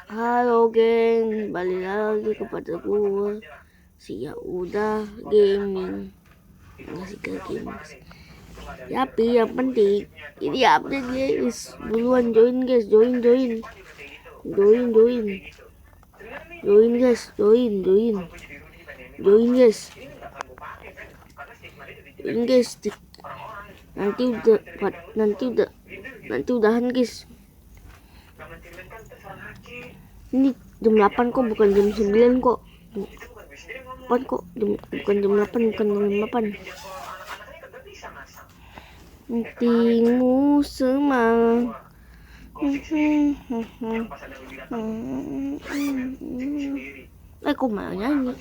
Halo geng, balik lagi kepada gue si ya udah gaming, masih ke gaming. Tapi yang penting ini update guys, buruan join guys, join guys, nanti udahan guys. Ini jam 8 kok, bukan jam 9 kok. Jam 8 kok, bukan jam 8, bukan jam 8. Nantimu semangat. Kok malah nyanyi?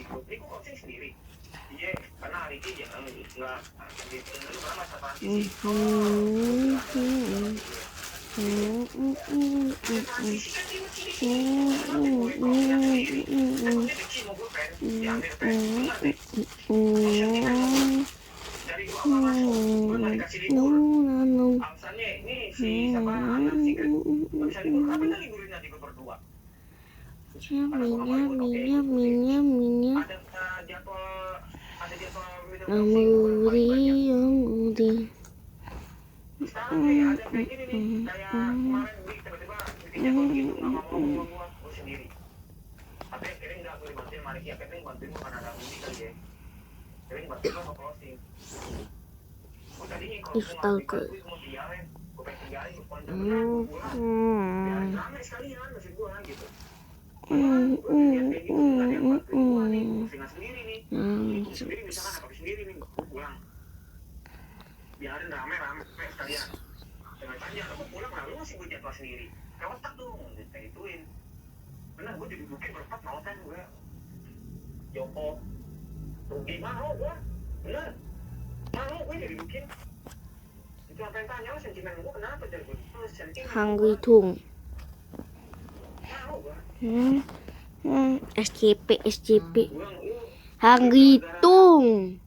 Stalker. Biarin rame-rame sekalian. Dengan tanya kamu pulang lalu masih gue jadwal sendiri. Kau tak dong, kita ituin. Bener gue jadi bukit berempat mau kan gue. Joko, rugi mau gue, bener. Mau gue jadi bukit. Itu apa yang tanya sentimen gue kenapa jadi gue? Hungry Tung. Mau gue. SCP. Hungry Tung.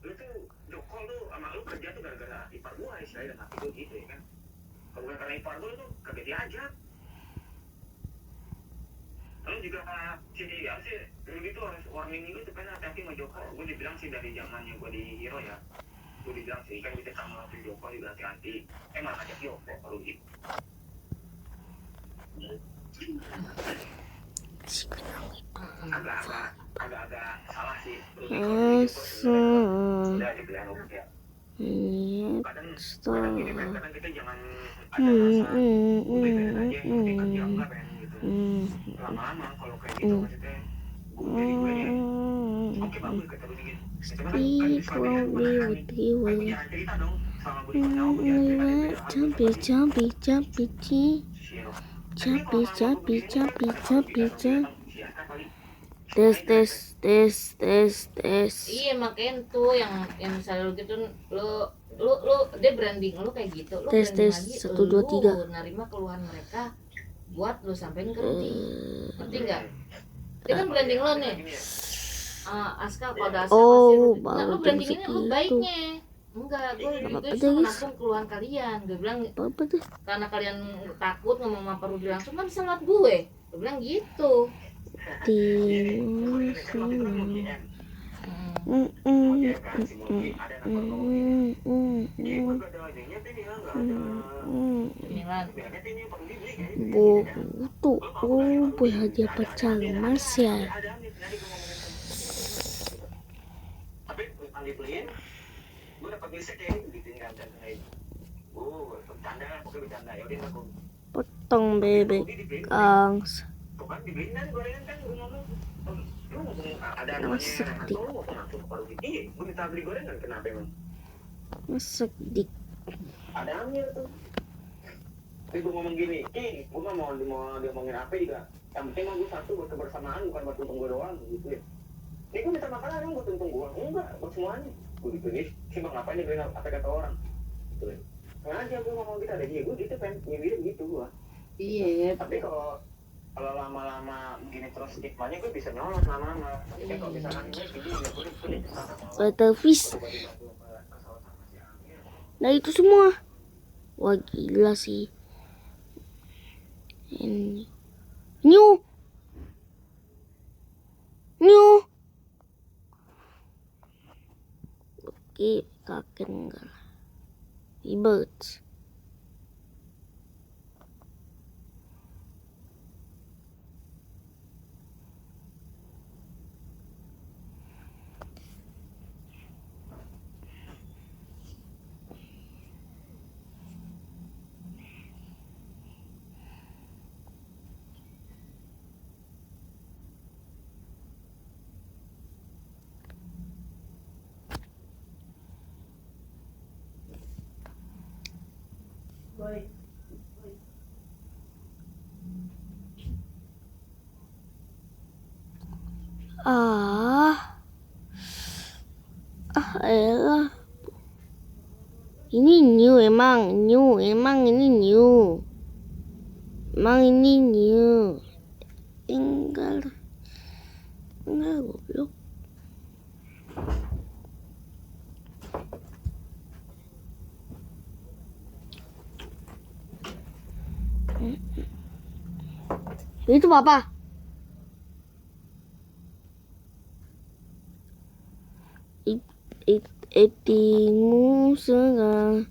Karena ipar gue tuh kaget diajak. Lalu juga si dulu itu harus warning gitu kan hati-hati sama Joko. Gue dibilang sih dari zamannya gue di Hero ya. Gue dibilang sih kan kita sama Joko juga hati-hati. Malah ngajak Joko kalau gitu. Agak salah sih. Udah dibilang ya. Kadang kita jangan ada rasa beberan aja yang penting kan dianggap kan gitu. Lama-lama kalau kayak gitu maksudnya jadi gue nya oke bagus kata gue gitu. Speak loudly with you. Jangan cerita dong sama gue di tahu tes. Iya makanya tuh yang misalnya lu gitu lu dia branding lu kayak gitu, lu tes branding lagi 1 2 3 lu nerima keluhan mereka buat lu sampein ke Rudi. Ngerti enggak? Dia kan branding lo nih. Aska kalau ada Aska pasti lu brandingnya lu baiknya. Enggak, gue juga menampung keluhan kalian. Gue bilang apa tuh? Karena kalian takut ngomong sama Pak Rudi langsung kan bisa lewat gue. Gue bilang gitu. Buat hadiah pacar Mas ya. Potong bebek Kangs. Masak dik. Masak dik. Ada ambil tuh. Tapi gue ngomong gini, gue gak mau diomongin apa juga. Yang penting gue satu buat kebersamaan, bukan buat untung gue doang gitu ya. Ini gue minta makanan emang buat untung gue, enggak buat semuanya. Gue gitu nih, sih bang ngapain nih apa kata orang. Gitu ya. Sengaja gue ngomong gitu, ada dia gue gitu kan, nyindir gitu gue. Iya. Tapi kalau lama-lama begini terus stigmanya gue bisa nyolot lama-lama. Tapi kalau misalkan ini gini, Battlefish. Nah itu semua. Wah gila sih. Ini. New. Birds. Elah. Ini new emang ini new. Emang ini new. Tinggal goblok. Itu apa? Etingmu sekarang.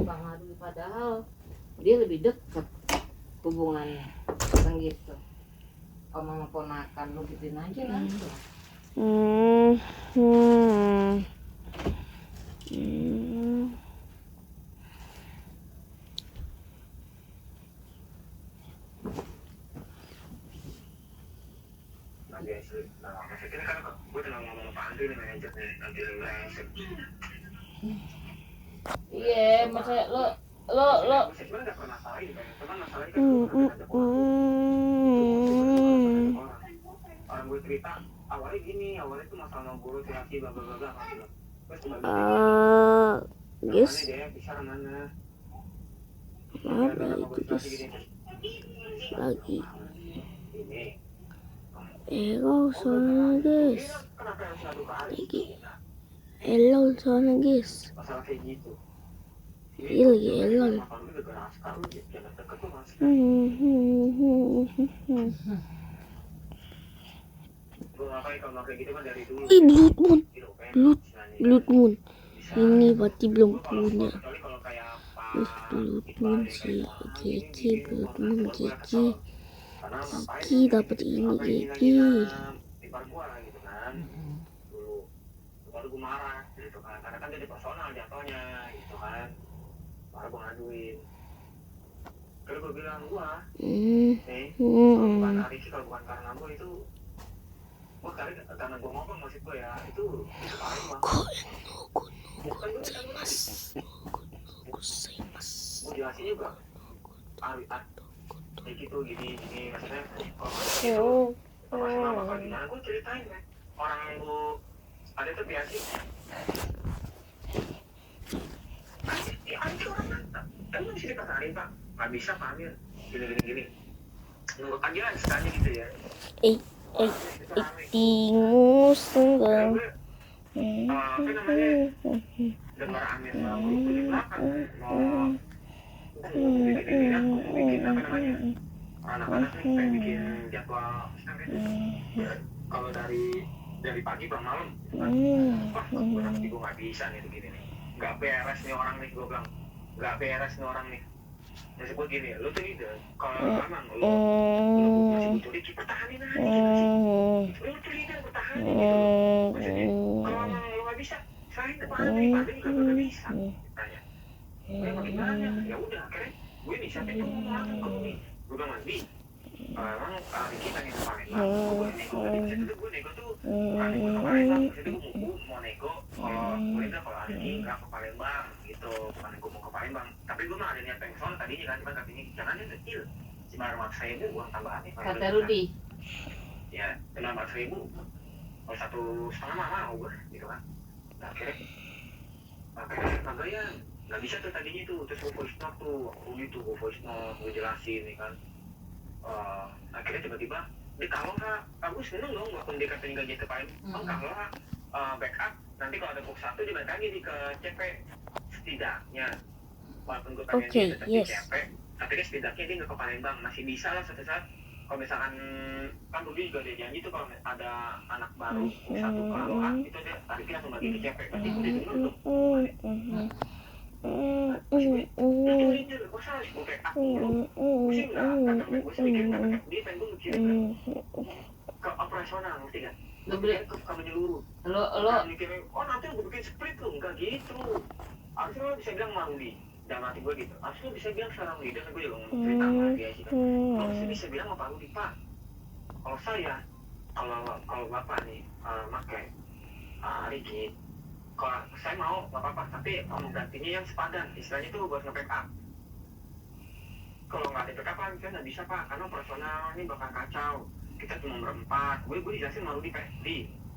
Bang Adui, padahal dia lebih dekat hubungannya kan gitu. Om sama ponakan lu gituin aja langsung. Maksudnya kan gue tinggal ngomong sama Pak Andri nih manajer nih, nanti brengsek. Iya, maksudnya lo Sebenarnya nggak pernah masalah ini kan, cuman masalahnya kan gue pernah ngajak orang gue cerita awalnya gini, awalnya tuh masalah sama guru tirasi bla bla bla bla gitu. Terus Guys, dia bisa mana? apa itu guys? Lagi. Error soalnya guys. Kenapa harus satu kali? Error soalnya guys. Masalah kayak gitu. Iya lagi error. Ih, Blood Moon. Ini berarti belum punya. Blood Moon sih. Kiki, Blood Moon Kiki. Kiki dapat ini Kiki. Baru gue marah gitu kan, karena kan jadi personal jatuhnya gitu kan. Baru gue ngaduin. Kalau gue bilang bukan Arif, kalau bukan karena gue itu, karena gue ngomong maksud gue ya itu paling bang. Bukan gue kan gue jelasin juga. Kayak gitu gini maksudnya. Kalau masalah bakal gimana gue ceritain kan. Orang yang gue ada tuh biasa ya ada orang mantap kan lu bisa dipatahin pak nggak bisa Pak Amir gini nurut aja lah istilahnya gitu ya Tingus enggak apa namanya dengar Amir mau ikut di belakang mau bikin apa namanya anak-anak nih kayak bikin jadwal kalau dari pagi ke malam wah gue nanti gue nggak bisa nih begini nih nggak beres nih orang nih gue bilang nggak beres nih orang nih maksud gue gini lu tuh ide kalau memang lu masih butuh dikit pertahanin aja gitu lu tuh ide pertahanin gitu maksudnya kalau memang lu nggak bisa selain Pak Andri juga nggak bisa tanya mau gimana ya udah akhirnya gue nih siapa yang ngomong langsung ke gue gue bilang Andi emang kita nih ke Palembang gue nego tuh bukan nego ke Palembang maksudnya gue mau nego kalau Andi nggak ke Palembang gitu bukan gue mau ke Palembang tapi gue mah ada niat pengen soal tadinya kan cuma katanya jangannya kecil cuma 4.000 uang tambahan nih kata Rudi ya cuma 4.000 kalau 1,5 mau gue gitu kan akhirnya kagak ya nggak bisa tuh tadinya tuh terus gue voice note tuh Rudi tuh gue voice note gue jelasin nih kan akhirnya tiba-tiba kalau nggak aku seneng dong walaupun dia katanya gaji terpain kalau nggak backup nanti kalau ada box 1 dia balik lagi nih ke CP setidaknya walaupun gue pengen Oke, dia tetap di yes. CP, tapi kan setidaknya dia nggak ke Palembang, masih bisa lah suatu saat. Kalau misalkan kan Rudi juga ada janji tuh kalau ada anak baru satu ke Aloha itu dia tariknya langsung bagi ke CP, berarti gue udah denger tuh. Itu leader, gue salah gue backup dulu. Gue sih nggak kata gue sih mikir kata dia pengen gue mikirin ke operasional, ngerti kan? Gue mikir ke menyeluruh. Lo Mikirin, oh nanti gue bikin split lo, enggak gitu. Harusnya lo bisa bilang sama Rudi, dalam hati gue gitu. Harusnya lo bisa bilang sama Rudi, dan gue juga ngomong cerita sama dia sih kan. Lo harusnya bisa bilang sama Pak Rudi, Pak. Kalau saya, kalau bapak nih pakai Riki, kalau saya mau nggak apa-apa, tapi mau gantinya yang sepadan, istilahnya tuh buat nge-backup. Kalau nggak ada backup kan nggak bisa Pak, karena operasional ini bakal kacau. Kita cuma berempat, gue dijelasin sama Rudi kayak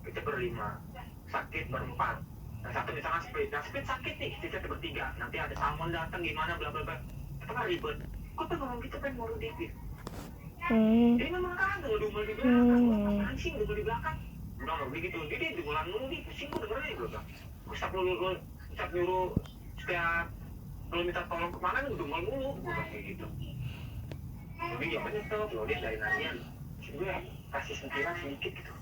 kita berlima, sakit berempat. Nah satu misalkan split, sakit nih, kita bertiga, nanti ada salmon datang gimana bla bla bla, itu kan ribet. Gue pengen ngomong gitu pengen mau Rudi gitu. Jadi memang kan ngedumel di belakang, apaan sih ngedumel di belakang? Udah nggak begitu, dia dumelan mulu nih, pusing gue dengerin gue bilang. Gue setiap nyuruh, setiap lo minta tolong kemana ngedumel mulu, gue bilang kayak gitu. Jadi ya banyak tuh, lo dia dari nanya, gue kasih sentilan sedikit gitu,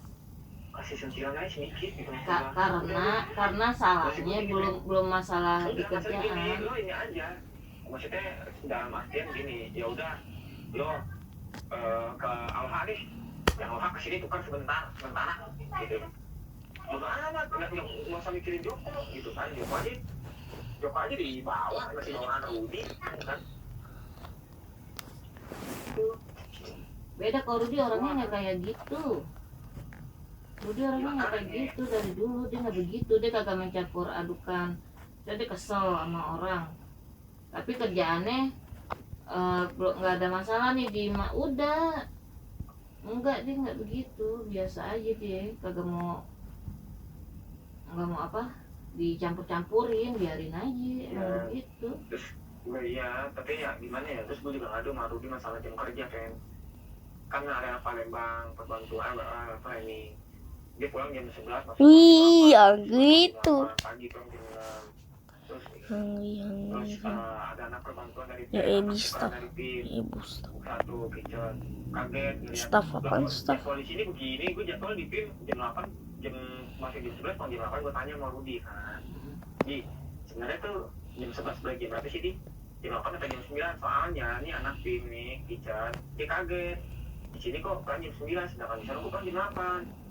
kasih sentilan aja sedikit gitu. karena salahnya belum masalah di Udah masalah gini, kerjaan. lo ini aja, maksudnya dalam artian gini, ya udah lo ke Aloha nih, yang Aloha kesini tukar sementara gitu. Bodo amat, nggak usah mikirin Joko gitu kan, Joko aja di bawah, masih bawaan Rudi kan. Beda kalau Rudi orangnya nggak kayak gitu. Rudi orangnya nggak kayak gitu dari dulu, dia nggak begitu, dia kagak mencampur adukan. Dia kesel sama orang, tapi kerjaannya nggak ada masalah nih di udah enggak, dia nggak begitu, biasa aja dia kagak mau apa dicampur-campurin, biarin aja emang begitu. Terus gue iya, tapi ya gimana ya, terus gue juga ngadu sama Rudi masalah jam kerja kan area Palembang perbantuan apa ini, dia pulang jam 11 masih Wih, ya gitu. pagi pulang jam 6. Terus ada anak perbantuan dari Ya, tim, staff. dari tim Ibu staff. satu kitchen, kaget ngeliat Staff apaan staff? polisi ini begini, gue jadwal di tim jam 8, masih jam 11, jam 8 gue tanya sama Rudi kan, Di sebenarnya tuh jam 11 balik jam berapa sih Di? Jam 8 atau jam 9? Soalnya nih anak tim nih kitchen, dia kaget di sini kok kan jam 9, sedangkan di sana gue kan jam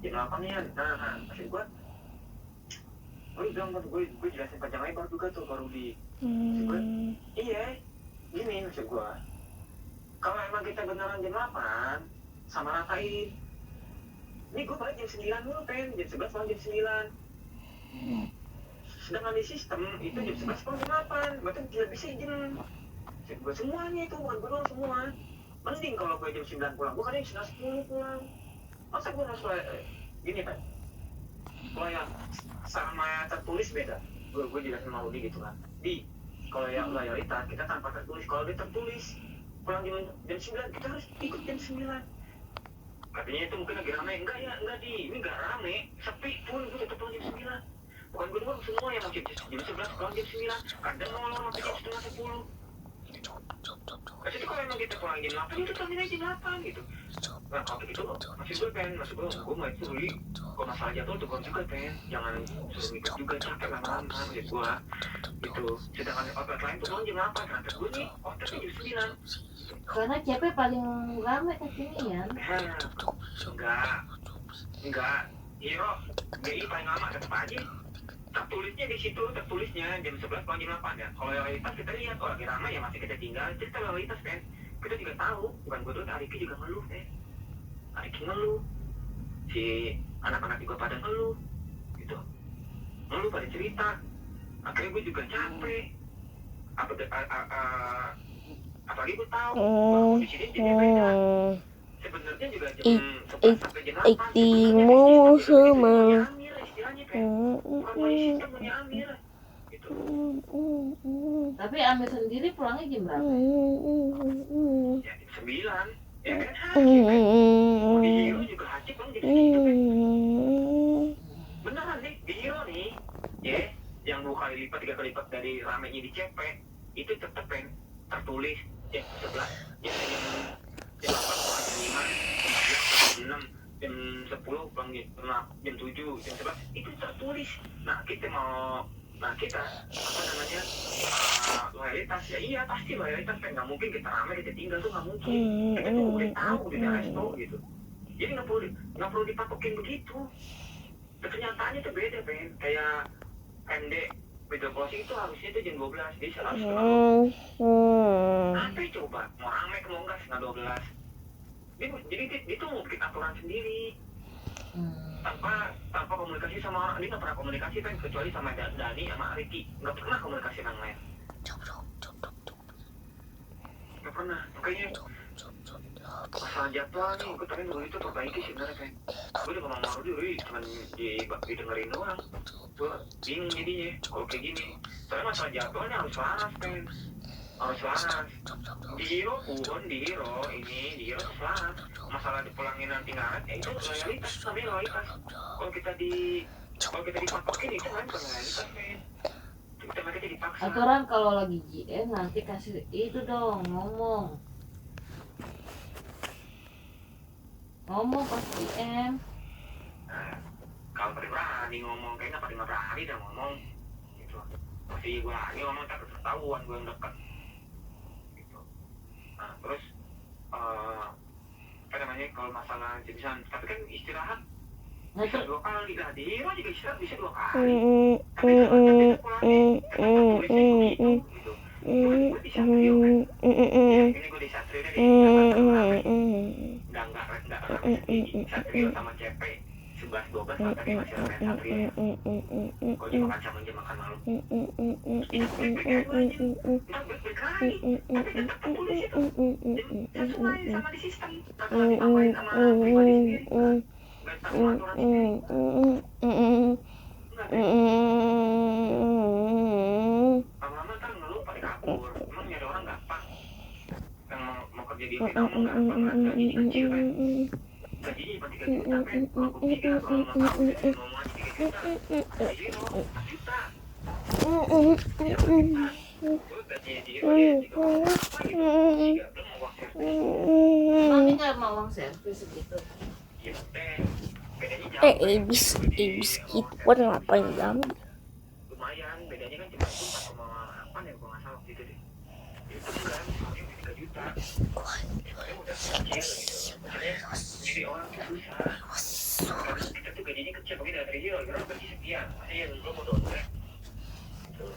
8 ya. Nah maksud gue bilang, gue jelasin panjang lebar juga tuh baru di maksud gue, iya gini maksud gue, kalau emang kita beneran jam 8 sama ratain, ini gue balik jam 9 dulu jam 11 pulang jam 9, sedangkan di sistem itu jam 11 pulang jam 8, berarti tidak bisa izin gue semuanya itu, bukan gue doang semua. Mending kalau gue jam 9 pulang, gue kadang jam 10 pulang, masa gue harus gini Pak, kalau yang sama tertulis beda. Gue jelasin sama Rudi gitu kan, kalau yang loyalitas kita tanpa tertulis, kalau dia tertulis pulang jam 9 kita harus ikut jam 9. Katanya itu mungkin lagi rame, enggak ini enggak rame, sepi pun gue tetap pulang jam 9. Bukan gue doang, semua yang mau jam 11 pulang jam 9, kadang mau sampai jam setengah 10. Maksudnya kalau emang kita pulang jam 8 itu pulang jam 8 gitu. Nah kalau gitu maksud gue mau itu Rudi, kalau masalah jadwal tuh gue juga jangan suruh mikir juga, capek lama-lama maksud gue gitu. Sedangkan outlet lain tuh pulang jam 8, nanti gue nih outletnya jam 9. Karena CP paling rame kekinian. Enggak, Hero GI paling lama tetap aja tertulisnya di situ, tertulisnya jam 11 pulang jam 8 ya. Kalau loyalitas kita lihat, lagi ramai ya masih kita tinggal, kita loyalitas kan, kita juga tahu, bukan gue tuh, Ariki juga ngeluh Ariki ngeluh, si anak-anak juga pada ngeluh gitu, ngeluh pada cerita, akhirnya gue juga capek, apalagi gue tahu bahwa di sini jadi beda. Sebenarnya juga jam 11 sampai jam 8 mau sama. Tapi Amir sendiri pulangnya jam berapa? Ya jam 9. Ya kan haji kan. Di Hero juga haji pulang jam 7 kan. Beneran nih, di Hero nih, ya yang 2 kali lipat, 3 kali lipat dari ramenya di CP, itu tetap kan tertulis jam 11, jam 8 pulang jam 5, jam 11 pulang jam 6, jam 10 pulang jam 7, jam 11 itu tertulis. Nah kita apa namanya loyalitas ya, iya pasti loyalitas kan, nggak mungkin kita rame kita tinggal tuh, nggak mungkin. Kita tuh udah tahu di resto gitu, jadi nggak perlu dipatokin begitu. Kenyataannya tuh beda pen, kayak MD video closing itu harusnya tuh jam 12, dia harus setengah 12. Apa coba mau rame ke mau enggak setengah 12. Jadi dia tuh mau bikin aturan sendiri tanpa komunikasi sama orang. Dia nggak pernah komunikasi kan, kecuali sama Dani sama Ricky, nggak pernah komunikasi dengan lain, nggak pernah. Makanya masalah jadwal nih, gue pengen dulu itu perbaiki sebenarnya kan. Gue udah ngomong sama Rudi, cuman didengerin doang. Gue bingung jadinya kalau kayak gini. Soalnya masalah jadwalnya harus laras kan, harus laras. Di Hero selaras. Masalah dipulangin nanti ngaret, ya itu loyalitas, namanya loyalitas. Kalau kita dipatokin itu kan bukan loyalitas kan. Kita dipaksa. Aturan kalau lagi JM nanti kasih itu dong, ngomong pas JM. Nah, kalau berani ngomong, kayaknya pada nggak berani dah ngomong gitu. Masih gue lagi ngomong tak ketahuan gue yang deket gitu. Nah terus apa namanya, kalau masalah jepisan, tapi kan istirahat bisa 2 kali lah, di Hero juga istirahat bisa 2 kali. Tapi kalau kita pulangnya kenapa tulisnya begitu gitu. Gue di Satrio kan, ya ini gue di Satrio deh, nggak rame segini. Satrio sama CP 11-12 matanya masih rame Satrio. Gue juga kacang aja makan malam. Itu baik-baik aja, ntar baik-baik lagi. Tapi tetap tertulis itu sesuai sama di sistem, masalah dipapain sama pribadi sendiri, nggak tahu aturan sendiri. Nggak deh, lama-lama ntar ngeluh pada kabur. Emang nyari orang gampang, yang mau kerja di Vietnam gampang kan, gajinya kecil kan, gajinya cuma 3 juta kan. Kalau gue pikir kalau mau tahu sih mau aja 3 juta, di Hero 4 juta. Ya 4 juta, gue gajinya di Hero dia 3,8 gitu, 3 belum uang servis. Mami nggak mau uang servis segitu. Ya bedanya jauh kan. abis gituan ngapain kamu? Lumayan, bedanya kan cuma 4,8 ya kalau nggak salah gitu deh. Itu kan yang 3 juta. Dia udah kecil gitu. Maksudnya jadi orang tuh susah. Karena kita tuh gajinya kecil, mungkin dari Hero gaji sekian. Maksudnya yang gue mau downgrade gitu.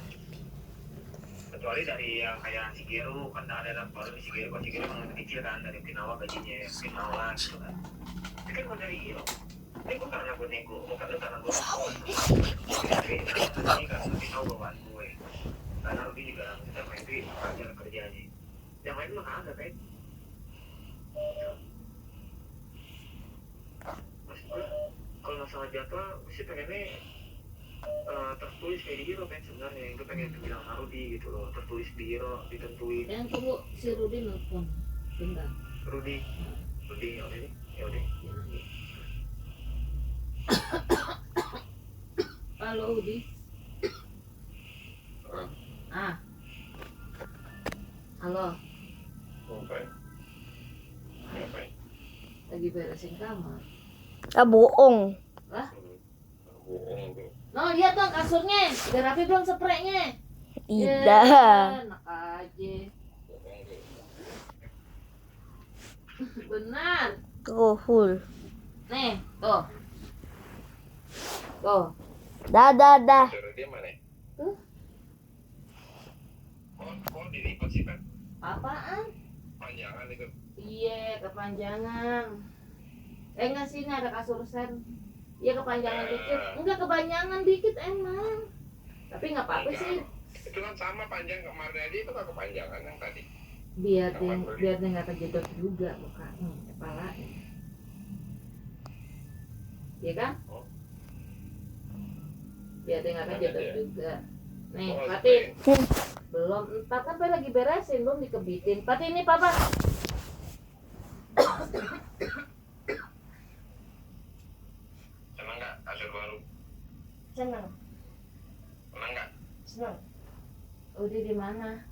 Kecuali dari yang kayak Shigeru, kan ada anak baru di Shigeru. Kalau Shigeru emang lebih kecil kan, dari Okinawa gajinya Okinawa gitu kan. Tapi kan kalau dari Hero, ini gue karena gue nego, bukan lu karena gue tapi ini kan lebih tahu bawaan gue. Karena Rudy juga kita main itu ajar kerjanya. Yang lain mah kagak kan. Maksud gue, kalau masalah jadwal, gue sih pengennya tertulis kayak di Hero kan sebenarnya. Gue pengen bilang sama Rudy gitu loh, tertulis di Hero, ditentuin. Yang tunggu si Rudi nelfon, bentar. Rudy, ya udah nih, ya udah. Halo Rudi. Halo. Lagi beresin kamar. Bohong. Lah? No, lihat dong kasurnya. Udah rapi belum spraynya? Tidak. Ya, enak aja. Benar. Full. Nih, tuh. Tuh. Dah. Dia mana? Tuh. Oh, dilipat sih kan? Apaan? Panjangan itu. Iya, kepanjangan. Enggak sih, ini ada kasur sen. Iya, kepanjangan dikit. Enggak, kepanjangan dikit emang. Tapi nggak apa-apa sih. Itu kan sama panjang kemarin aja, itu kan kepanjangan yang tadi. Biar dia nggak kejedot juga mukanya, kepalanya. Iya kan? Biar dia nggak kejedot juga. Nih, Patin. Belum, entar kan lagi beresin, belum dikebitin. Patin, ini papa. Senang nggak kasur baru? Senang. Senang nggak? Senang. Udah di mana?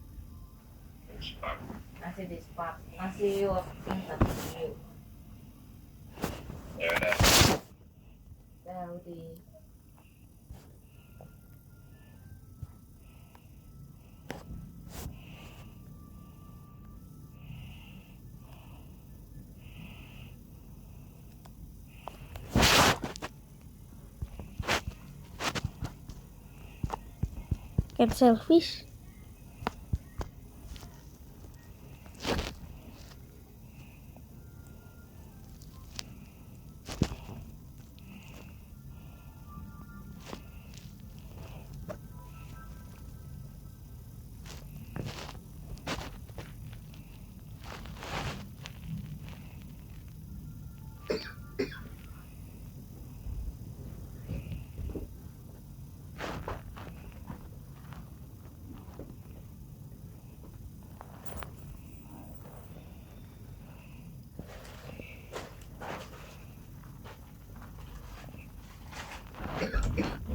masih di spark, masih working tapi Ya udah. ya udah. Cat selfish.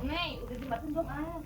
Nih, udah dimakan belum air?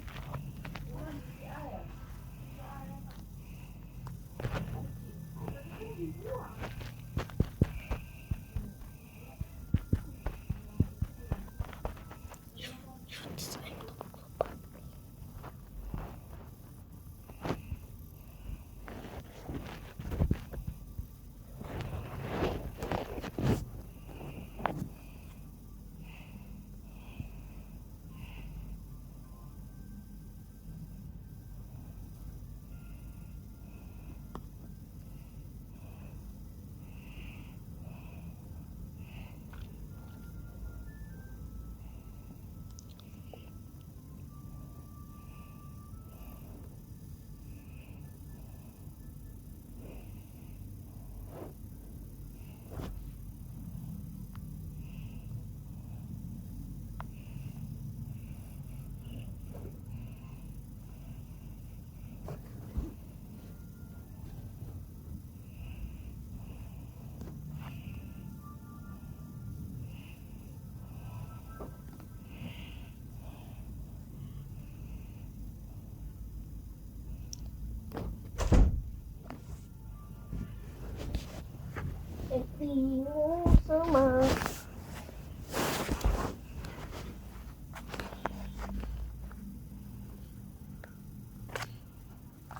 Sama.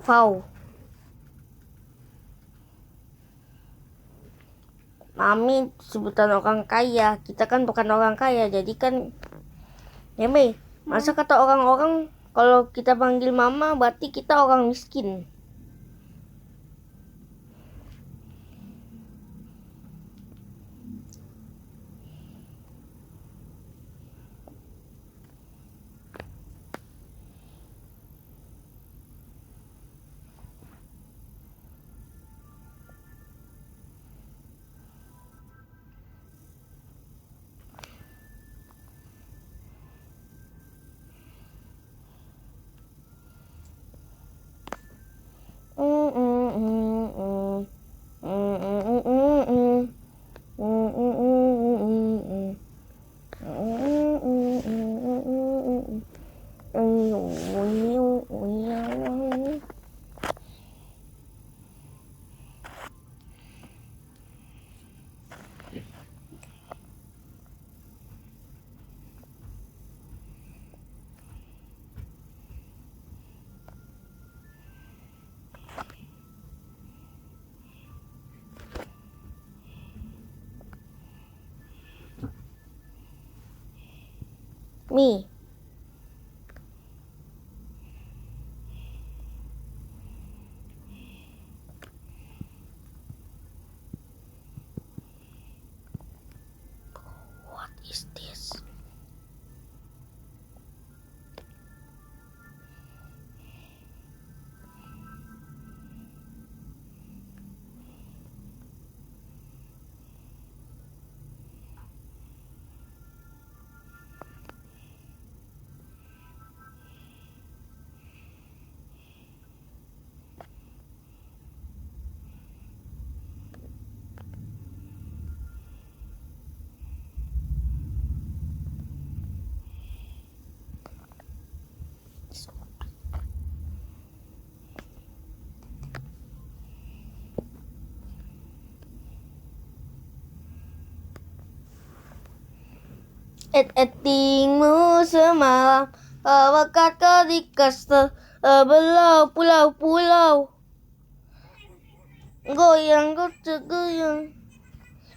Wow. Mami sebutan orang kaya. Kita kan bukan orang kaya, jadi kan ya Mei, masa kata orang-orang kalau kita panggil mama berarti kita orang miskin. Mi, what is this? Etingmu semalam bawakan kau di kastel belau pulau-pulau goyang goyang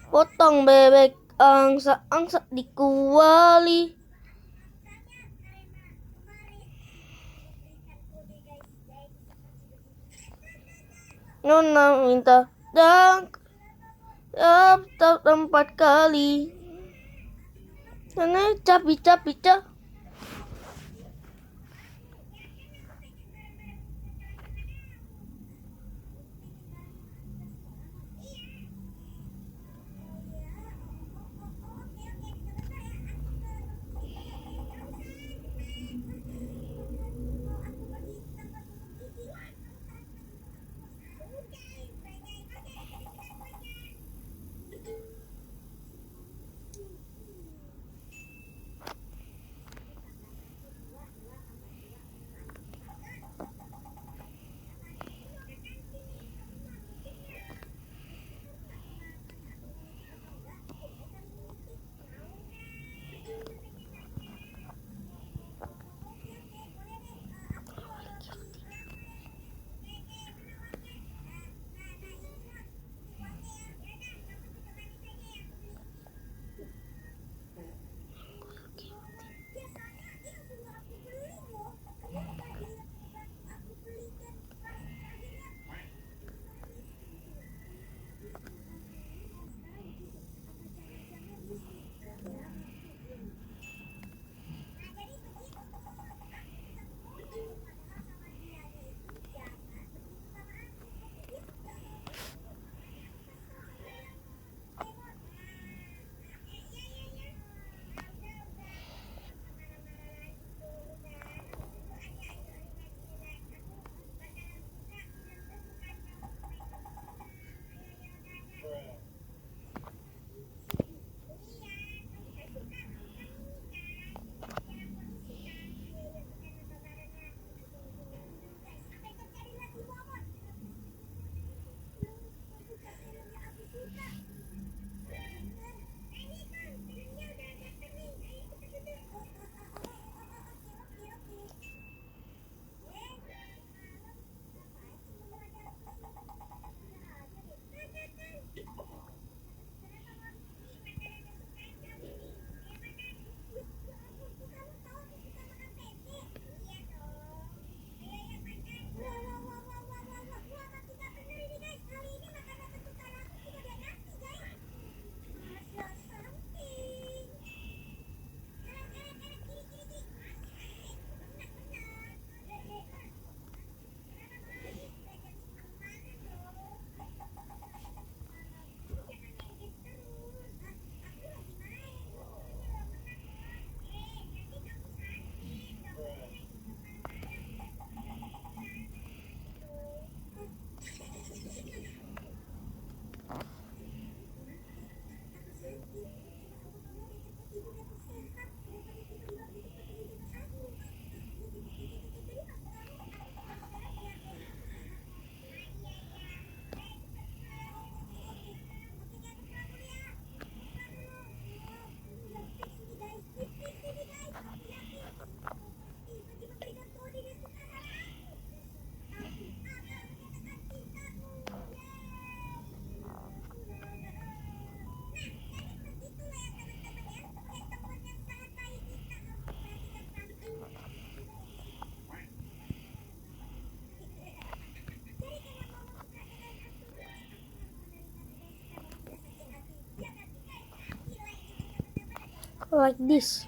potong bebek angsa-angsa di kuali. Nona minta dan tempat kali. Karena capek. Like this.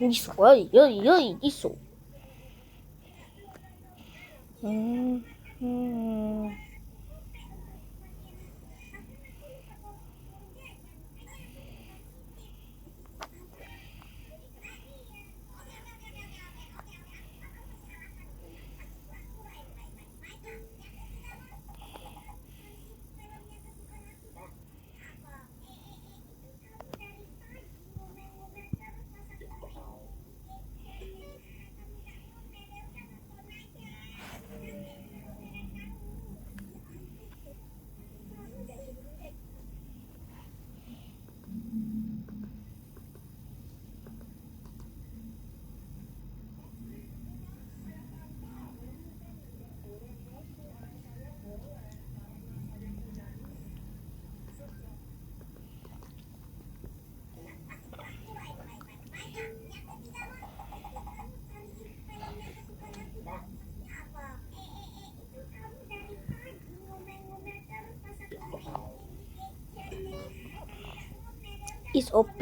Jisoo, ơi, ơi, ơi, Jisoo. Is OP.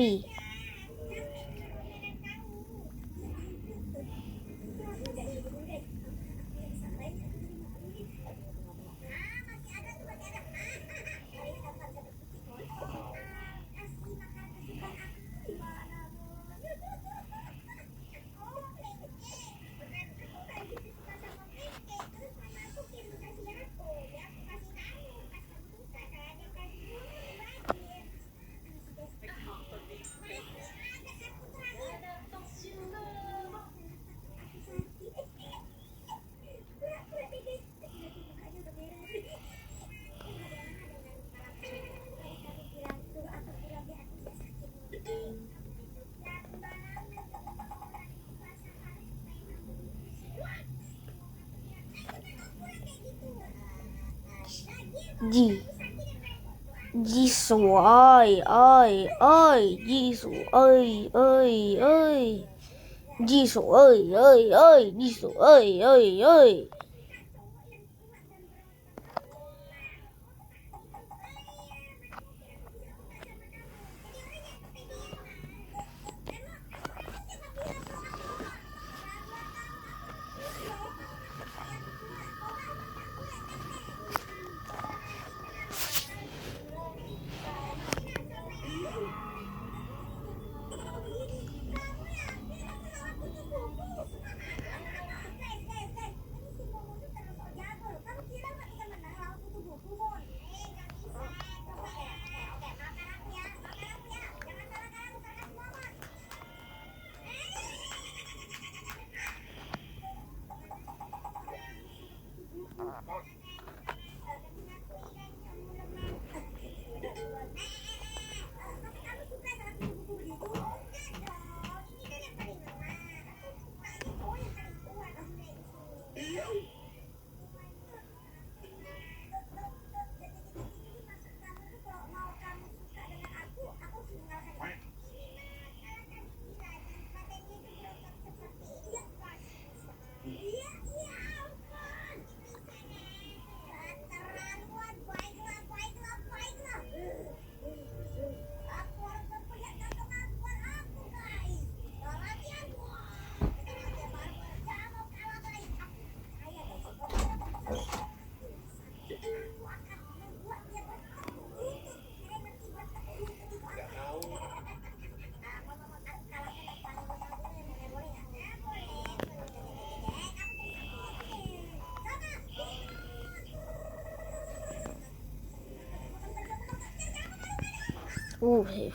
Ji. Jisoo ơi ơi ơi, Jisoo ơi ơi ơi, Jisoo ơi ơi ơi, Jisoo ơi ơi ơi.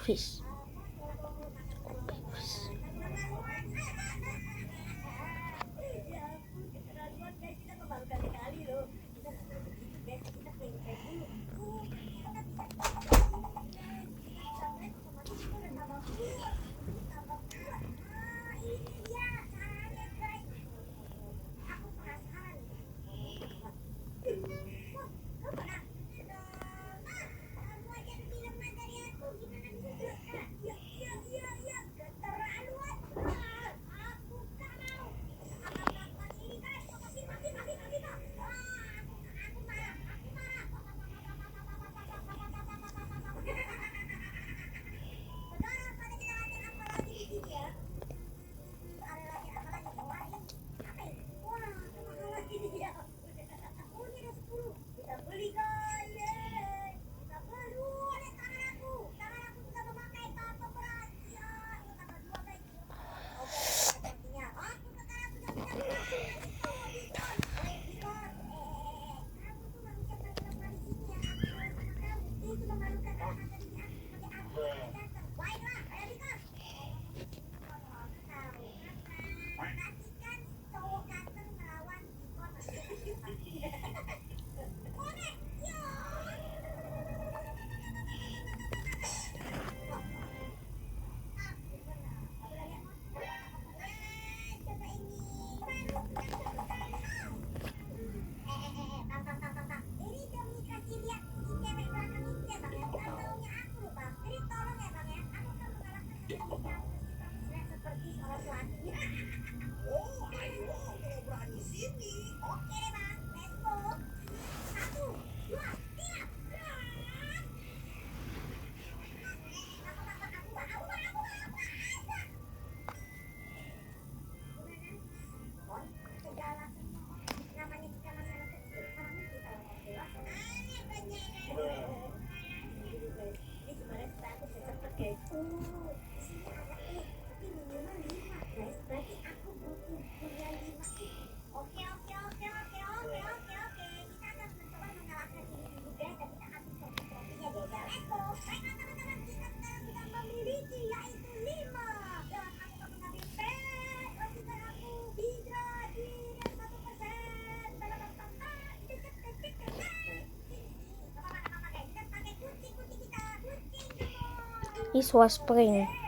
Fish. Iswa Spring.